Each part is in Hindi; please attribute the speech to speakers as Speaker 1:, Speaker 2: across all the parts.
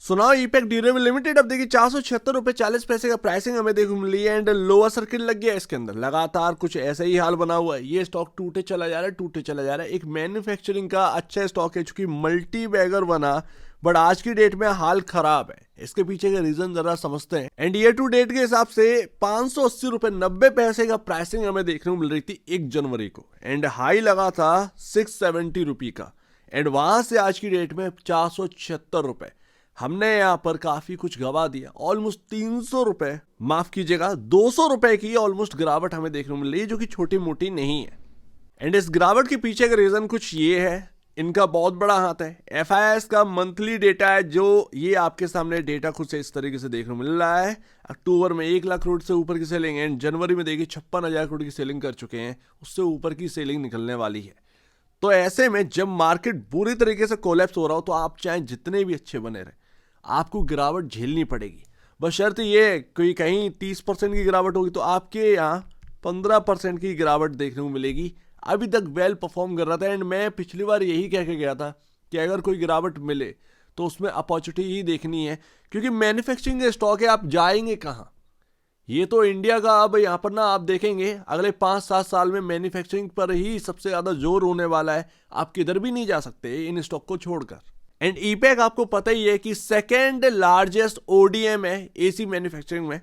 Speaker 1: सुनाओ ईपैक ड्यूरेबल लिमिटेड अब देखिए 476 रुपए 40 पैसे का प्राइसिंग हमें देखने को मिली है एंड लोअर सर्किट लग गया इसके अंदर। लगातार कुछ ऐसा ही हाल बना हुआ है, ये स्टॉक टूटे चला जा रहा है, टूटे चला जा रहा है। एक मैन्युफैक्चरिंग का अच्छा स्टॉक है चूंकि मल्टी बैगर बना, बट आज की डेट में हाल खराब है। इसके पीछे का रीजन जरा समझते हैं। एंड ईयर टू डेट के हिसाब से 580 रुपए 90 पैसे का प्राइसिंग हमें देखने को मिल रही थी 1 जनवरी को, एंड हाई लगा था 670 रुपए का, एंड वहां से आज की डेट में 476 रुपए। हमने यहाँ पर काफी कुछ गवा दिया, ऑलमोस्ट 300 रुपए, माफ कीजिएगा 200 रुपए की ऑलमोस्ट गिरावट हमें देखने को मिल रही है, जो कि छोटी मोटी नहीं है। एंड इस गिरावट के पीछे का रीजन कुछ ये है, इनका बहुत बड़ा हाथ है। FIS का मंथली डेटा है, जो ये आपके सामने डेटा खुद से इस तरीके से देखने को मिल रहा है। अक्टूबर में 1 लाख करोड़ से ऊपर की सेलिंग है, एंड जनवरी में देखिए 56,000 करोड़ की सेलिंग कर चुके हैं, उससे ऊपर की सेलिंग निकलने वाली है। तो ऐसे में जब मार्केट बुरी तरीके से कोलैप्स हो रहा हो, तो आप चाहे जितने भी अच्छे बने रहे, आपको गिरावट झेलनी पड़ेगी। बशर्ते ये कोई कहीं 30% की गिरावट होगी, तो आपके यहाँ 15% की गिरावट देखने को मिलेगी। अभी तक वेल परफॉर्म कर रहा था, एंड मैं पिछली बार यही कह के गया था कि अगर कोई गिरावट मिले तो उसमें अपॉर्चुनिटी ही देखनी है, क्योंकि मैन्युफैक्चरिंग का स्टॉक है, आप जाएंगे कहाँ। ये तो इंडिया का अब यहाँ पर ना आप देखेंगे अगले 5-7 साल में मैन्युफैक्चरिंग पर ही सबसे ज्यादा जोर होने वाला है। आप किधर भी नहीं जा सकते इन स्टॉक को छोड़कर। एंड ईपैक आपको पता ही है कि सेकेंड लार्जेस्ट ODM है एसी मैन्युफैक्चरिंग में।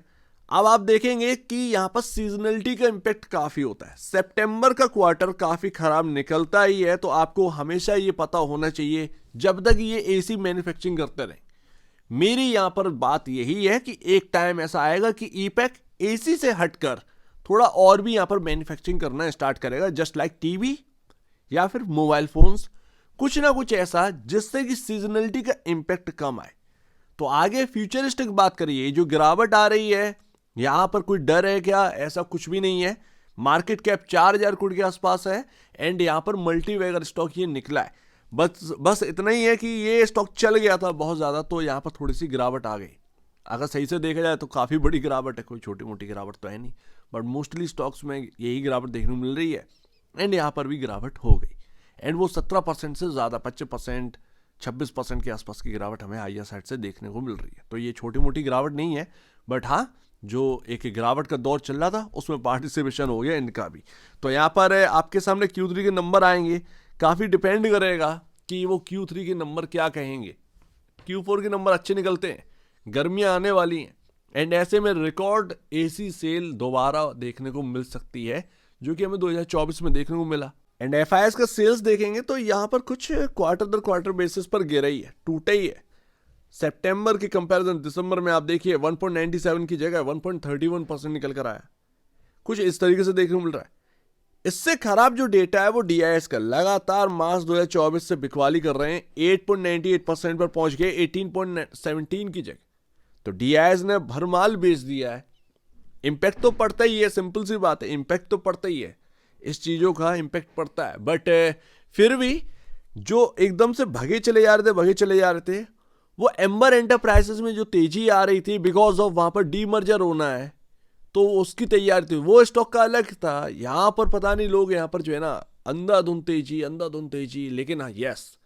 Speaker 1: अब आप देखेंगे कि यहाँ पर सीजनलिटी का इंपैक्ट काफी होता है। सितंबर का क्वार्टर काफी खराब निकलता ही है, तो आपको हमेशा ये पता होना चाहिए जब तक ये एसी मैन्युफैक्चरिंग करते रहे। मेरी यहाँ पर बात यही है कि एक टाइम ऐसा आएगा कि ईपैक एसी से हटकर थोड़ा और भी यहाँ पर मैन्युफैक्चरिंग करना स्टार्ट करेगा, जस्ट लाइक टीवी या फिर मोबाइल फोन्स, कुछ ना कुछ ऐसा जिससे कि सीजनलिटी का इंपैक्ट कम आए। तो आगे फ्यूचरिस्टिक बात करिए, जो गिरावट आ रही है यहां पर कोई डर है क्या? ऐसा कुछ भी नहीं है। मार्केट कैप 4,000 करोड़ के आसपास है, एंड यहां पर मल्टी बैगर स्टॉक ये निकला है। बस इतना ही है कि ये स्टॉक चल गया था बहुत ज्यादा, तो यहां पर थोड़ी सी गिरावट आ गई। अगर सही से देखा जाए तो काफी बड़ी गिरावट है, कोई छोटी मोटी गिरावट तो है नहीं, बट मोस्टली स्टॉक्स में यही गिरावट देखने को मिल रही है, एंड यहां पर भी गिरावट हो गई। एंड वो 17% से ज़्यादा 25% 26% के आसपास की गिरावट हमें हायर साइड से देखने को मिल रही है। तो ये छोटी मोटी गिरावट नहीं है, बट हाँ, जो एक गिरावट का दौर चल रहा था उसमें पार्टिसिपेशन हो गया इनका भी। तो यहाँ पर आपके सामने Q3 के नंबर आएंगे, काफ़ी डिपेंड करेगा कि वो Q3 के नंबर क्या कहेंगे। Q4 के नंबर अच्छे निकलते हैं, गर्मियाँ आने वाली हैं, एंड ऐसे में रिकॉर्ड एसी सेल दोबारा देखने को मिल सकती है, जो कि हमें 2024 में देखने को मिला। एंड FIS का सेल्स देखेंगे तो यहाँ पर कुछ क्वार्टर दर क्वार्टर बेसिस पर गिरा ही है, टूटा ही है। सितंबर की कंपैरिजन दिसंबर में आप देखिए 1.97 की जगह 1.31% निकल कर आया, कुछ इस तरीके से देखने को मिल रहा है। इससे खराब जो डेटा है वो DIS का, लगातार मार्च 2024 से बिकवाली कर रहे हैं, 8.98% पर पहुंच गए 18.17 की जगह। तो DIS ने भरमाल बेच दिया है। इंपैक्ट तो पड़ता ही है, सिंपल सी बात है, इंपैक्ट तो पड़ता ही है, इस चीजों का इंपैक्ट पड़ता है। बट फिर भी जो एकदम से भगे चले जा रहे थे वो एम्बर एंटरप्राइजेस में जो तेजी आ रही थी, बिकॉज ऑफ वहां पर डीमर्जर होना है, तो उसकी तैयारी थी, वो स्टॉक का अलग था। यहां पर पता नहीं लोग यहाँ पर जो है ना अंधाधुंध तेजी, लेकिन हाँ यस,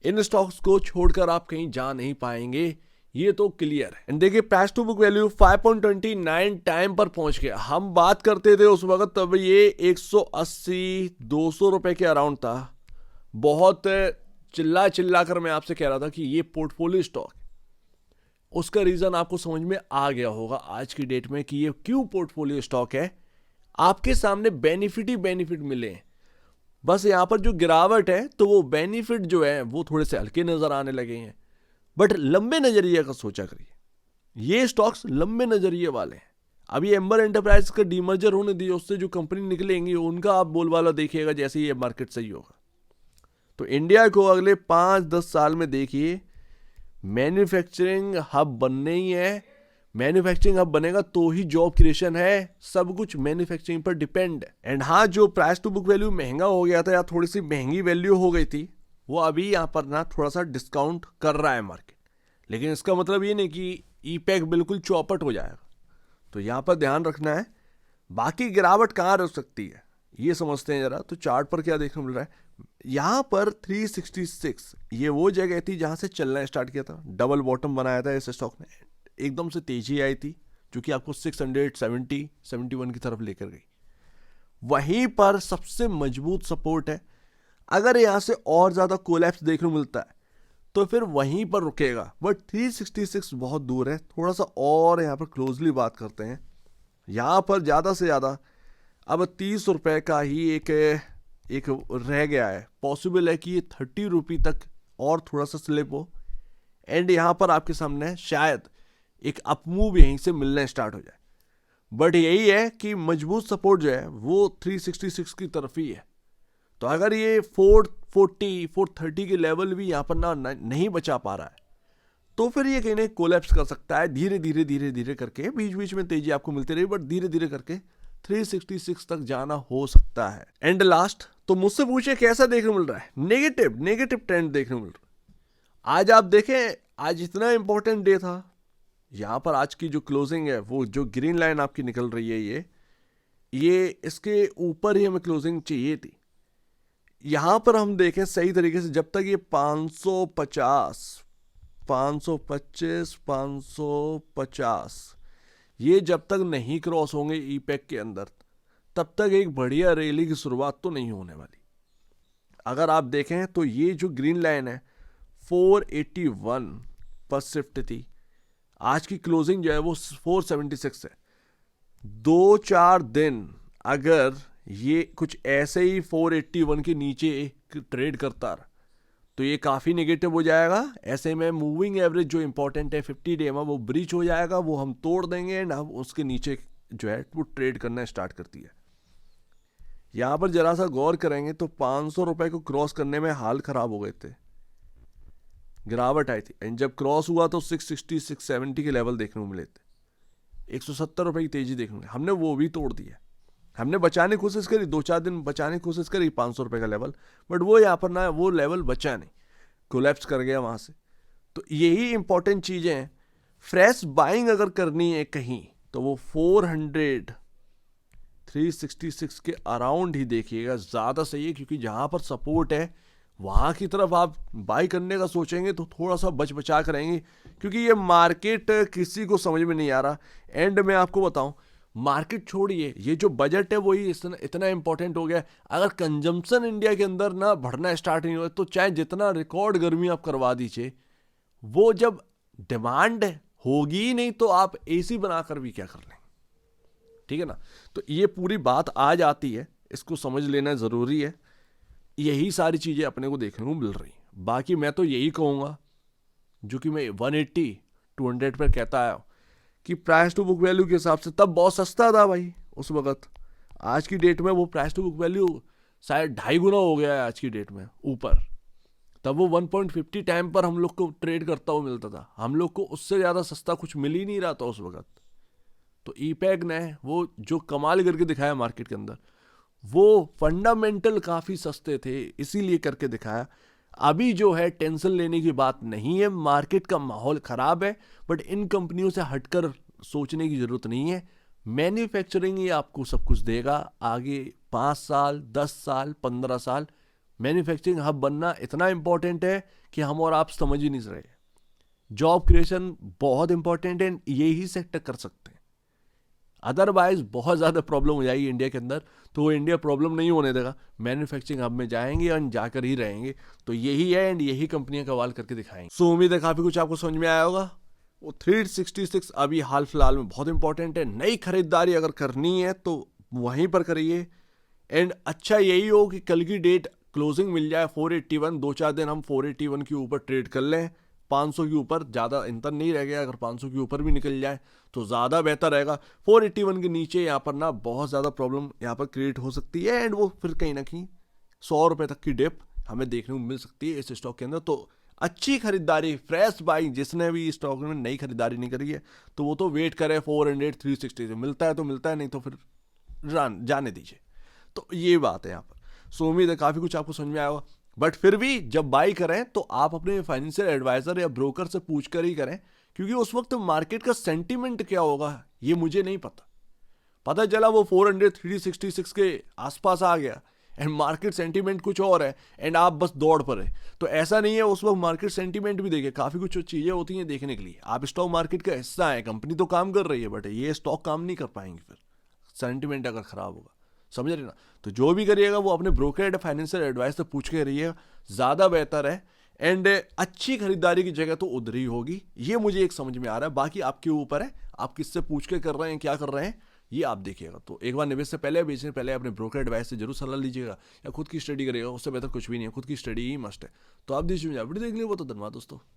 Speaker 1: इन स्टॉक्स को छोड़कर आप कहीं जा नहीं पाएंगे, ये तो क्लियर है। एंड देखिए price to book value 5.29 time पर पहुंच गया। हम बात करते थे उस वक्त तब ये 180-200 रुपए के अराउंड था। बहुत चिल्ला कर मैं आपसे कह रहा था कि ये पोर्टफोलियो स्टॉक, उसका रीजन आपको समझ में आ गया होगा आज की डेट में कि ये क्यों पोर्टफोलियो स्टॉक है। आपके सामने बेनिफिट ही बेनिफिट मिले हैं। बस यहां पर जो गिरावट है तो वो बेनिफिट जो है वो थोड़े से हल्के नजर आने लगे हैं, बट लंबे नजरिए का सोचा करिए, ये स्टॉक्स लंबे नजरिए वाले हैं। अभी एम्बर एंटरप्राइज का डीमर्जर होने दिए, उससे जो कंपनी निकलेंगी उनका आप बोलबाला देखिएगा जैसे ये मार्केट सही होगा। तो इंडिया को अगले 5-10 साल में देखिए मैन्युफैक्चरिंग हब बनने ही है। मैन्युफैक्चरिंग हब बनेगा तो ही जॉब क्रिएशन है, सब कुछ मैन्युफैक्चरिंग पर डिपेंड है। एंड हाँ, जो प्राइस टू बुक वैल्यू महंगा हो गया था या थोड़ी सी महंगी वैल्यू हो गई थी, वो अभी यहाँ पर ना थोड़ा सा डिस्काउंट कर रहा है मार्केट, लेकिन इसका मतलब ये नहीं कि ईपैक बिल्कुल चौपट हो जाएगा। तो यहाँ पर ध्यान रखना है। बाकी गिरावट कहाँ रुक सकती है, ये समझते हैं जरा। तो चार्ट पर क्या देखने मिल रहा है, यहाँ पर 366 ये वो जगह थी जहाँ से चलना स्टार्ट किया था, डबल बॉटम बनाया था इस स्टॉक ने, एकदम से तेजी आई थी जो कि आपको 671 की तरफ लेकर गई। वहीं पर सबसे मजबूत सपोर्ट है, अगर यहाँ से और ज़्यादा कोलैप्स देखने को मिलता है तो फिर वहीं पर रुकेगा, बट 366 बहुत दूर है। थोड़ा सा और यहाँ पर क्लोजली बात करते हैं, यहाँ पर ज़्यादा से ज़्यादा अब 30 रुपये का ही एक रह गया है, पॉसिबल है कि ये 30 रुपये तक और थोड़ा सा स्लिप हो, एंड यहाँ पर आपके सामने शायद एक अपमूव यहीं से मिलना स्टार्ट हो जाए। बट यही है कि मजबूत सपोर्ट जो है वो 366 की तरफ ही है। तो अगर ये 440 430 के लेवल भी यहाँ पर नहीं बचा पा रहा है तो फिर ये कहीं ना कोलैप्स कर सकता है। धीरे धीरे करके बीच बीच में तेजी आपको मिलती रही, बट धीरे धीरे करके 366 तक जाना हो सकता है। एंड लास्ट, तो मुझसे पूछे कैसा देखने मिल रहा है, नेगेटिव ट्रेंड देखने मिल रहा है। आज आप देखें, आज इतना इंपॉर्टेंट डे था, यहाँ पर आज की जो क्लोजिंग है वो जो ग्रीन लाइन आपकी निकल रही है, ये इसके ऊपर ही हमें क्लोजिंग चाहिए थी। यहाँ पर हम देखें सही तरीके से, जब तक ये 550 525 550 ये जब तक नहीं क्रॉस होंगे ईपैक के अंदर, तब तक एक बढ़िया रैली की शुरुआत तो नहीं होने वाली। अगर आप देखें तो ये जो ग्रीन लाइन है 481 पर शिफ्ट थी, आज की क्लोजिंग जो है वो 476 है। 2-4 दिन अगर ये कुछ ऐसे ही 481 के नीचे ट्रेड करता रहा तो ये काफ़ी नेगेटिव हो जाएगा। ऐसे में मूविंग एवरेज जो इंपॉर्टेंट है 50 डे में वो ब्रीच हो जाएगा, वो हम तोड़ देंगे एंड हम उसके नीचे जो है वो ट्रेड करना स्टार्ट करती है। यहाँ पर जरा सा गौर करेंगे तो 500 रुपए को क्रॉस करने में हाल खराब हो गए थे, गिरावट आई थी, एंड जब क्रॉस हुआ तो 660 670 के लेवल देखने को मिले थे। 170 रुपए की तेजी देखने को, हमने वो भी तोड़ दिया। हमने बचाने की कोशिश करी, 2-4 दिन बचाने की कोशिश करी 500 रुपए का लेवल, बट वो यहाँ पर ना वो लेवल बचा नहीं, कोलैप्स कर गया वहाँ से। तो यही इंपॉर्टेंट चीज़ें हैं। फ्रेश बाइंग अगर करनी है कहीं तो वो 400 366 के अराउंड ही देखिएगा, ज़्यादा सही है, क्योंकि जहाँ पर सपोर्ट है वहाँ की तरफ आप बाई करने का सोचेंगे तो थोड़ा सा बचा करेंगे, क्योंकि ये मार्केट किसी को समझ में नहीं आ रहा। एंड में आपको बताऊं, मार्केट छोड़िए, ये जो बजट है वही इतना इंपॉर्टेंट हो गया। अगर कंजम्पशन इंडिया के अंदर ना बढ़ना स्टार्ट नहीं हुआ तो चाहे जितना रिकॉर्ड गर्मी आप करवा दीजिए, वो जब डिमांड होगी ही नहीं तो आप एसी बनाकर भी क्या कर लेंगे, ठीक है ना। तो ये पूरी बात आज आती है, इसको समझ लेना ज़रूरी है। यही सारी चीज़ें अपने को देखने को मिल रही हैं। बाकी मैं तो यही कहूँगा, जो कि मैं 180-200 पर कहता आया कि प्राइस टू बुक वैल्यू के हिसाब से तब बहुत सस्ता था भाई उस वक्त। आज की डेट में वो प्राइस टू बुक वैल्यू शायद 2.5 गुना हो गया है आज की डेट में ऊपर। तब वो 1.50 टाइम पर हम लोग को ट्रेड करता हुआ मिलता था, हम लोग को उससे ज़्यादा सस्ता कुछ मिल ही नहीं रहा था उस वक्त। तो ईपैक ने वो जो कमाल करके दिखाया मार्केट के अंदर, वो फंडामेंटल काफ़ी सस्ते थे इसीलिए करके दिखाया। अभी जो है टेंशन लेने की बात नहीं है, मार्केट का माहौल ख़राब है, बट इन कंपनियों से हटकर सोचने की ज़रूरत नहीं है। मैन्युफैक्चरिंग ही आपको सब कुछ देगा आगे 5 साल 10 साल 15 साल। मैन्युफैक्चरिंग हब बनना इतना इंपॉर्टेंट है कि हम और आप समझ ही नहीं रहे। जॉब क्रिएशन बहुत इंपॉर्टेंट है, यही सेक्टर कर सकते हैं, अदरवाइज बहुत ज़्यादा प्रॉब्लम हो जाएगी इंडिया के अंदर। तो वो इंडिया प्रॉब्लम नहीं होने देगा, मैन्युफैक्चरिंग हब में जाएंगे और जाकर ही रहेंगे। तो यही है एंड यही कंपनियां कमाल करके दिखाएंगी। सो उम्मीद है काफ़ी कुछ आपको समझ में आया होगा। वो 366 अभी हाल फिलहाल में बहुत इंपॉर्टेंट है। नई खरीदारी अगर करनी है तो वहीं पर करिए, एंड अच्छा यही हो कि कल की डेट क्लोजिंग मिल जाए 481, 2-4 दिन हम 481 के ऊपर ट्रेड कर लें, 500 के ऊपर ज़्यादा इंतर नहीं रह गया। अगर 500 के ऊपर भी निकल जाए तो ज़्यादा बेहतर रहेगा। 481 के नीचे यहाँ पर ना बहुत ज़्यादा प्रॉब्लम यहाँ पर क्रिएट हो सकती है, एंड वो फिर कहीं ना कहीं 100 रुपये तक की डिप हमें देखने को मिल सकती है इस स्टॉक के अंदर। तो अच्छी खरीदारी, फ्रेश बाइंग, जिसने भी स्टॉक में नई खरीदारी नहीं करी है तो वो तो वेट करे 400 360 से, मिलता है तो मिलता है, नहीं तो फिर जाने दीजिए। तो ये बात है यहाँ पर। सो उम्मीद है काफ़ी कुछ आपको समझ में आया होगा। बट फिर भी जब बाई करें तो आप अपने फाइनेंशियल एडवाइज़र या ब्रोकर से पूछकर ही करें, क्योंकि उस वक्त मार्केट का सेंटीमेंट क्या होगा ये मुझे नहीं पता। पता चला वो 400 366 के आसपास आ गया एंड मार्केट सेंटीमेंट कुछ और है एंड आप बस दौड़ पड़े। तो ऐसा नहीं है, उस वक्त मार्केट सेंटीमेंट भी देखे, काफ़ी कुछ चीज़ें होती हैं देखने के लिए। आप स्टॉक मार्केट का हिस्सा है, कंपनी तो काम कर रही है बट ये स्टॉक काम नहीं कर पाएंगे फिर सेंटीमेंट अगर ख़राब होगा, समझ रहे ना। तो जो भी करिएगा वो अपने ब्रोकर या फाइनेंशियल एडवाइस से पूछ के करिएगा, ज़्यादा बेहतर है। एंड अच्छी खरीदारी की जगह तो उधर ही होगी, ये मुझे एक समझ में आ रहा है। बाकी आपके ऊपर है, आप किससे पूछ के कर रहे हैं, क्या कर रहे हैं, ये आप देखिएगा। तो एक बार निवेश से पहले, बेचने से पहले अपने ब्रोकर एडवाइस से जरूर सलाह लीजिएगा, या खुद की स्टडी करिएगा, उससे बेहतर कुछ भी नहीं है, खुद की स्टडी ही मस्ट है। तो आप दीजिए वीडियो देख लीजिए, वो तो धन्यवाद दोस्तों।